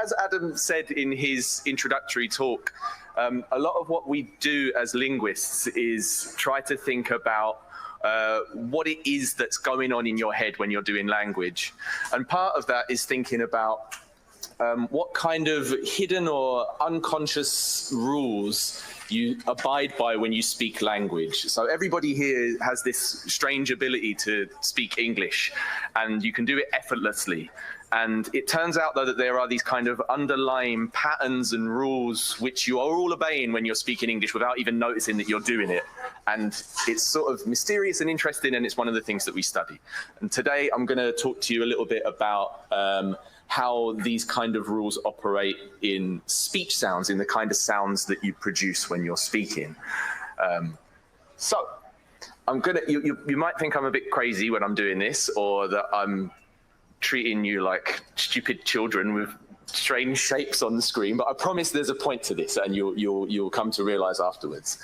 as Adam said in his introductory talk, a lot of what we do as linguists is try to think about what it is that's going on in your head when you're doing language. And part of that is thinking about what kind of hidden or unconscious rules you abide by when you speak language. So everybody here has this strange ability to speak English, and you can do it effortlessly. And it turns out, though, that there are these kind of underlying patterns and rules which you are all obeying when you're speaking English without even noticing that you're doing it. And it's sort of mysterious and interesting, and it's one of the things that we study. And today I'm going to talk to you a little bit about how these kind of rules operate in speech sounds, in the kind of sounds that you produce when you're speaking. So I'm gonna, you might think I'm a bit crazy when I'm doing this, or that I'm treating you like stupid children with strange shapes on the screen, but I promise there's a point to this, and you'll come to realize afterwards.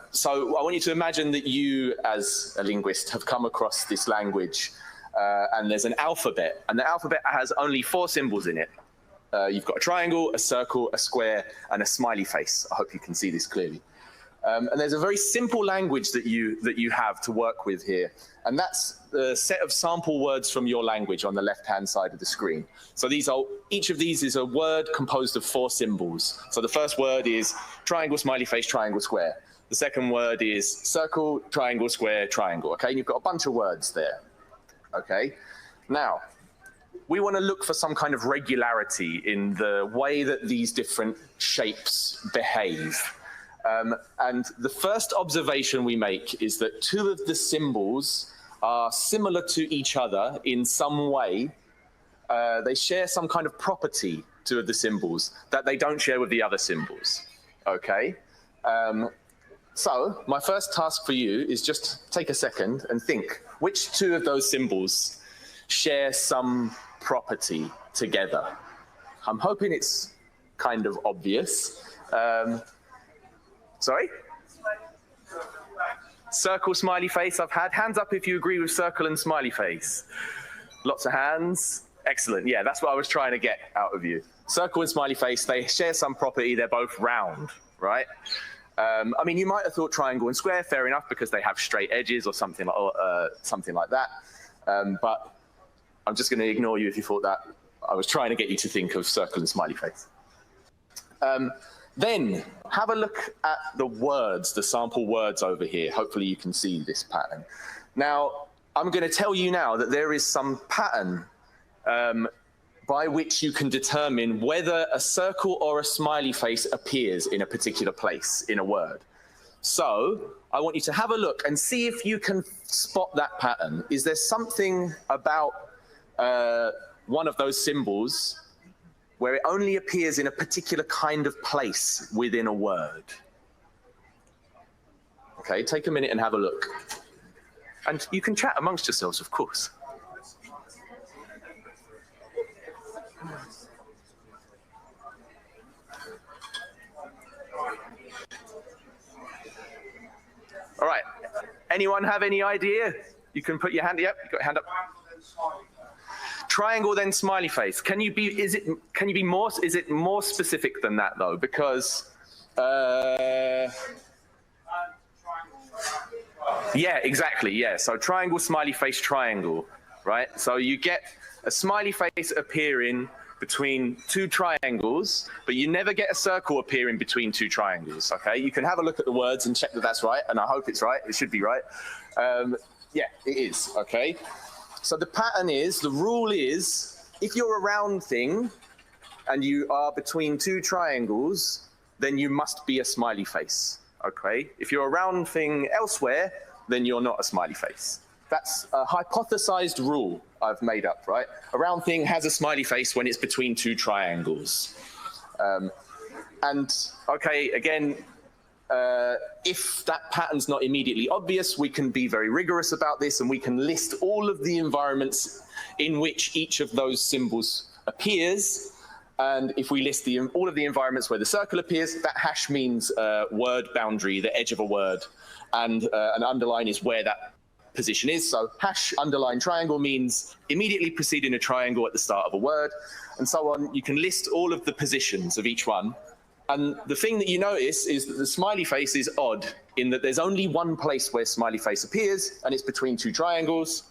So I want you to imagine that you, as a linguist, have come across this language, and there's an alphabet, and the alphabet has only 4 symbols in it. You've got a triangle, a circle, a square, and a smiley face. I hope you can see this clearly. And there's a very simple language that you have to work with here, and that's the set of sample words from your language on the left-hand side of the screen. So each of these is a word composed of 4 symbols. So the first word is triangle, smiley face, triangle, square. The second word is circle, triangle, square, triangle. Okay, and you've got a bunch of words there. Okay, now we want to look for some kind of regularity in the way that these different shapes behave. And the first observation we make is that 2 of the symbols are similar to each other in some way. They share some kind of property, 2 of the symbols, that they don't share with the other symbols. Okay? So my first task for you is just take a second and think, which 2 of those symbols share some property together? I'm hoping it's kind of obvious. Sorry? Circle, smiley face, I've had. Hands up if you agree with circle and smiley face. Lots of hands. Excellent. Yeah, that's what I was trying to get out of you. Circle and smiley face, they share some property. They're both round, right? I mean, you might have thought triangle and square, fair enough, because they have straight edges or something like that. But I'm just going to ignore you if you thought that. I was trying to get you to think of circle and smiley face. Then have a look at the words, the sample words over here. Hopefully you can see this pattern. Now, I'm going to tell you now that there is some pattern by which you can determine whether a circle or a smiley face appears in a particular place in a word. So I want you to have a look and see if you can spot that pattern. Is there something about one of those symbols where it only appears in a particular kind of place within a word? Okay, take a minute and have a look. And you can chat amongst yourselves, of course. All right, anyone have any idea? You can put your hand, yep, you got your hand up. Triangle, then smiley face. Can you be? Is it more specific than that though? Because yeah, exactly. Yeah. So triangle, smiley face, triangle, right? So you get a smiley face appearing between 2 triangles, but you never get a circle appearing between 2 triangles. Okay. You can have a look at the words and check that that's right, and I hope it's right. It should be right. Yeah, it is. Okay. So the pattern is, the rule is, if you're a round thing and you are between 2 triangles, then you must be a smiley face, okay? If you're a round thing elsewhere, then you're not a smiley face. That's a hypothesized rule I've made up, right? A round thing has a smiley face when it's between 2 triangles. And, okay, again, if that pattern's not immediately obvious, we can be very rigorous about this, and we can list all of the environments in which each of those symbols appears. And if we list all of the environments where the circle appears, that hash means word boundary, the edge of a word, and an underline is where that position is. So hash underline triangle means immediately preceding a triangle at the start of a word, and so on. You can list all of the positions of each one. And the thing that you notice is that the smiley face is odd in that there's only one place where smiley face appears, and it's between two triangles.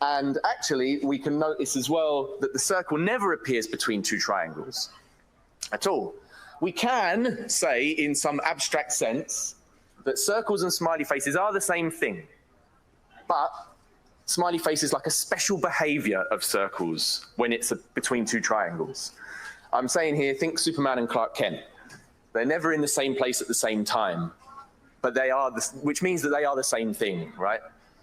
And actually, we can notice as well that the circle never appears between two triangles at all. We can say, in some abstract sense, that circles and smiley faces are the same thing. But smiley face is like a special behavior of circles when it's between two triangles. I'm saying here, think Superman and Clark Kent. They're never in the same place at the same time, but they are, which means that they are the same thing, right?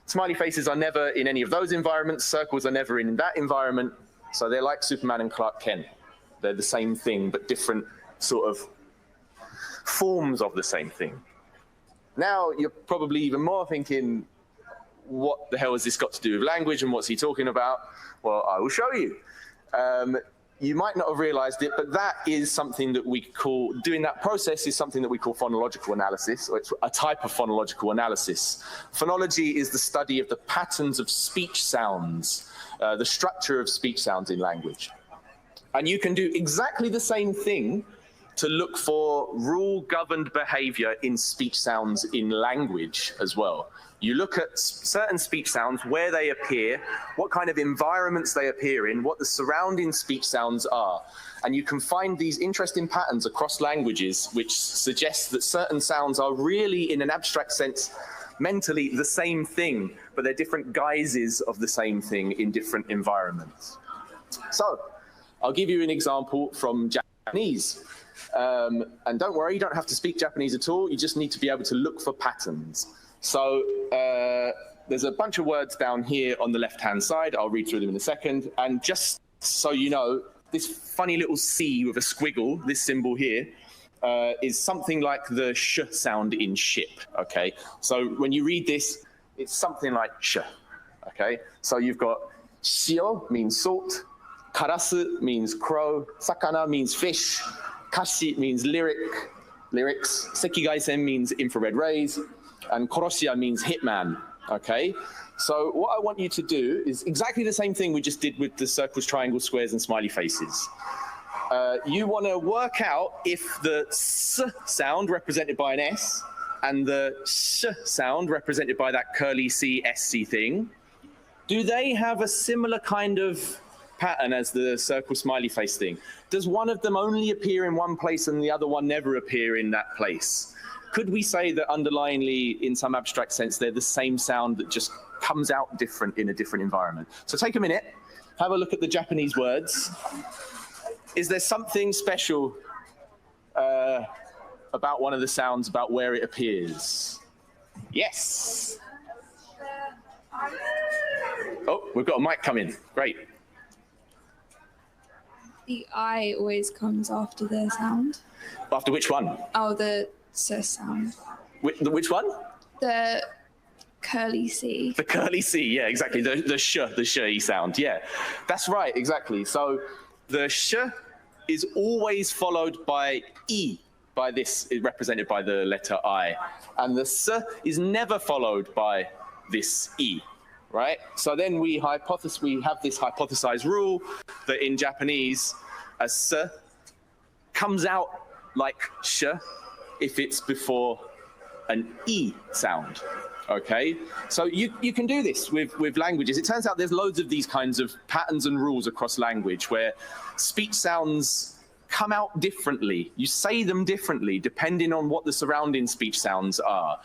Smiley faces are never in any of those environments. Circles are never in that environment. So they're like Superman and Clark Kent. They're the same thing, but different sort of forms of the same thing. Now you're probably even more thinking, what the hell has this got to do with language and what's he talking about? Well, I will show you. You might not have realized it, but that is something that we call, doing that process is something that we call phonological analysis, or it's a type of phonological analysis. Phonology is the study of the patterns of speech sounds, the structure of speech sounds in language. And you can do exactly the same thing to look for rule-governed behavior in speech sounds in language as well. You look at certain speech sounds, where they appear, what kind of environments they appear in, what the surrounding speech sounds are. And you can find these interesting patterns across languages which suggest that certain sounds are really, in an abstract sense, mentally the same thing, but they're different guises of the same thing in different environments. So, I'll give you an example from Japanese. And don't worry, you don't have to speak Japanese at all. You just need to be able to look for patterns. So there's a bunch of words down here on the left-hand side. I'll read through them in a second. And just so you know, this funny little C with a squiggle, this symbol here, is something like the sh sound in ship, okay? So when you read this, it's something like sh, okay? So you've got shio means salt, karasu means crow, sakana means fish, kashi means lyrics, sekigaisen means infrared rays, and koroshia means hitman, okay? So what I want you to do is exactly the same thing we just did with the circles, triangles, squares, and smiley faces. You want to work out if the s sound represented by an S and the sh sound represented by that curly C, SC thing, do they have a similar kind of pattern as the circle smiley face thing? Does one of them only appear in one place and the other one never appear in that place? Could we say that underlyingly, in some abstract sense, they're the same sound that just comes out different in a different environment? So take a minute, have a look at the Japanese words. Is there something special about one of the sounds, about where it appears? Yes. Oh, we've got a mic coming. Great. The I always comes after the sound. After which one? Oh, the S sound. Which one? The curly C. The curly C, yeah, exactly. The sh-y sound, yeah. That's right, exactly. So the sh is always followed by E, by this, represented by the letter I. And the s is never followed by this E, right? So then we have this hypothesized rule that in Japanese, a s comes out like sh if it's before an E sound, okay? So you can do this with languages. It turns out there's loads of these kinds of patterns and rules across language where speech sounds come out differently. You say them differently depending on what the surrounding speech sounds are.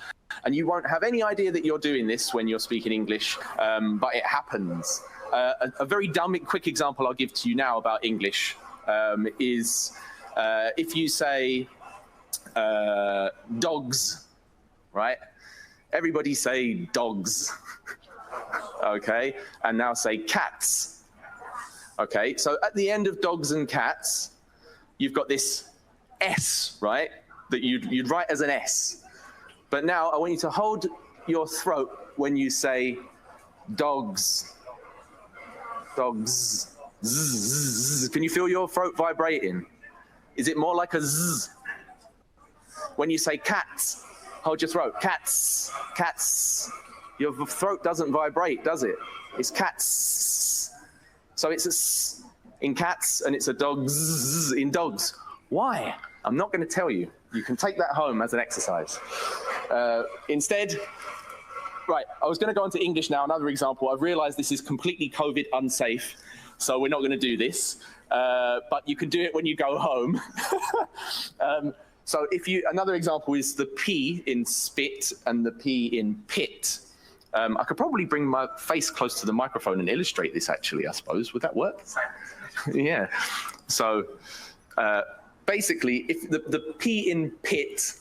And you won't have any idea that you're doing this when you're speaking English, but it happens. A very dumb, quick example I'll give to you now about English is if you say dogs, right? Everybody say dogs, okay? And now say cats, okay? So at the end of dogs and cats, you've got this S, right? That you'd write as an S. But now I want you to hold your throat when you say dogs. Dogs. Zzz. Can you feel your throat vibrating? Is it more like a Z? When you say cats, hold your throat. Cats. Cats. Your throat doesn't vibrate, does it? It's cats. So it's a s in cats and it's a dog in dogs. Why? I'm not going to tell you. You can take that home as an exercise. Instead, right, I was going to go into English now, another example. I've realized this is completely COVID unsafe, so we're not going to do this. But you can do it when you go home. So another example is the P in spit and the P in pit. I could probably bring my face close to the microphone and illustrate this actually, I suppose. Would that work? Yeah. So basically, if the P in pit,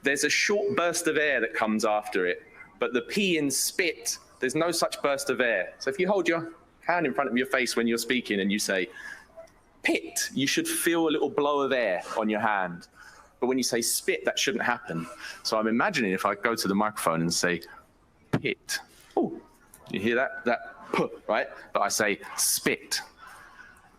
there's a short burst of air that comes after it. But the P in spit, there's no such burst of air. So if you hold your hand in front of your face when you're speaking and you say pit, you should feel a little blow of air on your hand. But when you say spit, that shouldn't happen. So I'm imagining if I go to the microphone and say pit. Oh, you hear that? That p, right? But I say spit.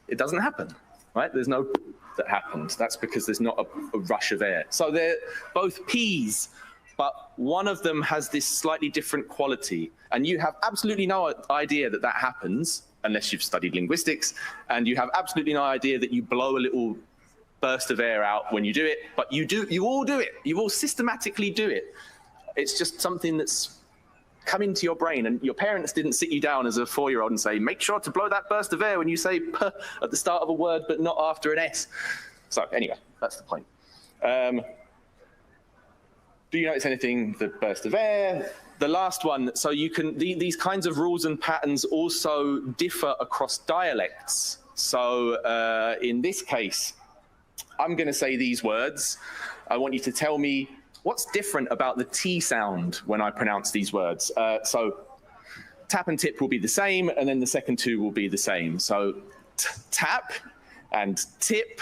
It doesn't happen, right? There's no p that happens. That's because there's not a rush of air. So they're both P's, but one of them has this slightly different quality. And you have absolutely no idea that that happens unless you've studied linguistics, and you have absolutely no idea that you blow a little burst of air out when you do it, but you all do it. You all systematically do it. It's just something that's come into your brain, and your parents didn't sit you down as a 4-year-old and say, make sure to blow that burst of air when you say p at the start of a word, but not after an S. So anyway, that's the point. Do you notice anything, the burst of air? The last one, so you can, these kinds of rules and patterns also differ across dialects. So in this case, I'm going to say these words. I want you to tell me what's different about the T sound when I pronounce these words. So tap and tip will be the same, and then the second two will be the same. So tap and tip,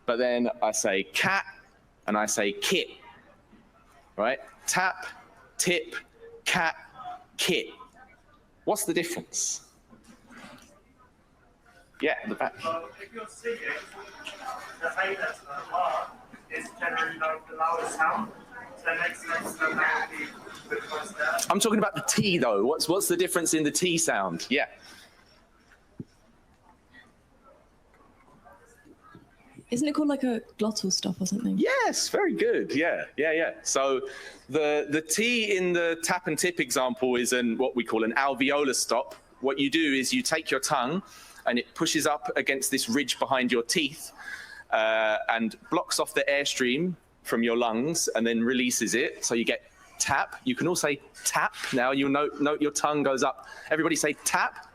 but then I say cat and I say kit, right? Tap, tip, cat, kit. What's the difference? Yeah, the back. So if you're singing, the A letter, R, is generally like the loudest sound. So it makes sense that that would be the first there. I'm talking about the T though. What's the difference in the T sound? Yeah. Isn't it called like a glottal stop or something? Yes, very good. Yeah. So the T in the tap and tip example is what we call an alveolar stop. What you do is you take your tongue and it pushes up against this ridge behind your teeth and blocks off the airstream from your lungs and then releases it. So you get tap. You can also say tap. Now you'll note your tongue goes up. Everybody say tap,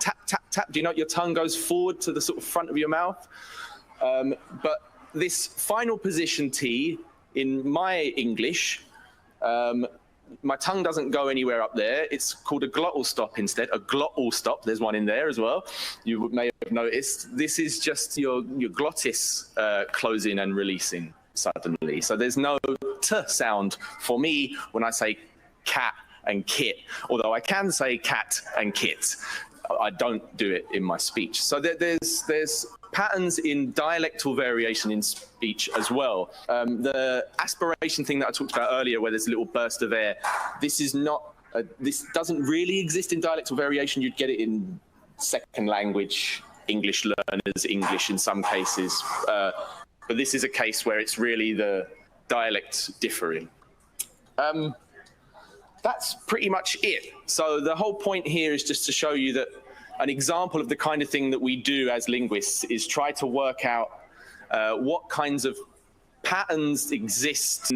tap, tap, tap. Do you note your tongue goes forward to the sort of front of your mouth? But this final position T in my English, my tongue doesn't go anywhere up there. It's called a glottal stop instead, a glottal stop. There's one in there as well. You may have noticed. This is just your glottis closing and releasing suddenly. So there's no T sound for me when I say cat and kit, although I can say cat and kit. I don't do it in my speech. So there's patterns in dialectal variation in speech as well. The aspiration thing that I talked about earlier, where there's a little burst of air, this doesn't really exist in dialectal variation. You'd get it in second language English learners, English in some cases. But this is a case where it's really the dialect differing. That's pretty much it. So the whole point here is just to show you that an example of the kind of thing that we do as linguists is try to work out what kinds of patterns exist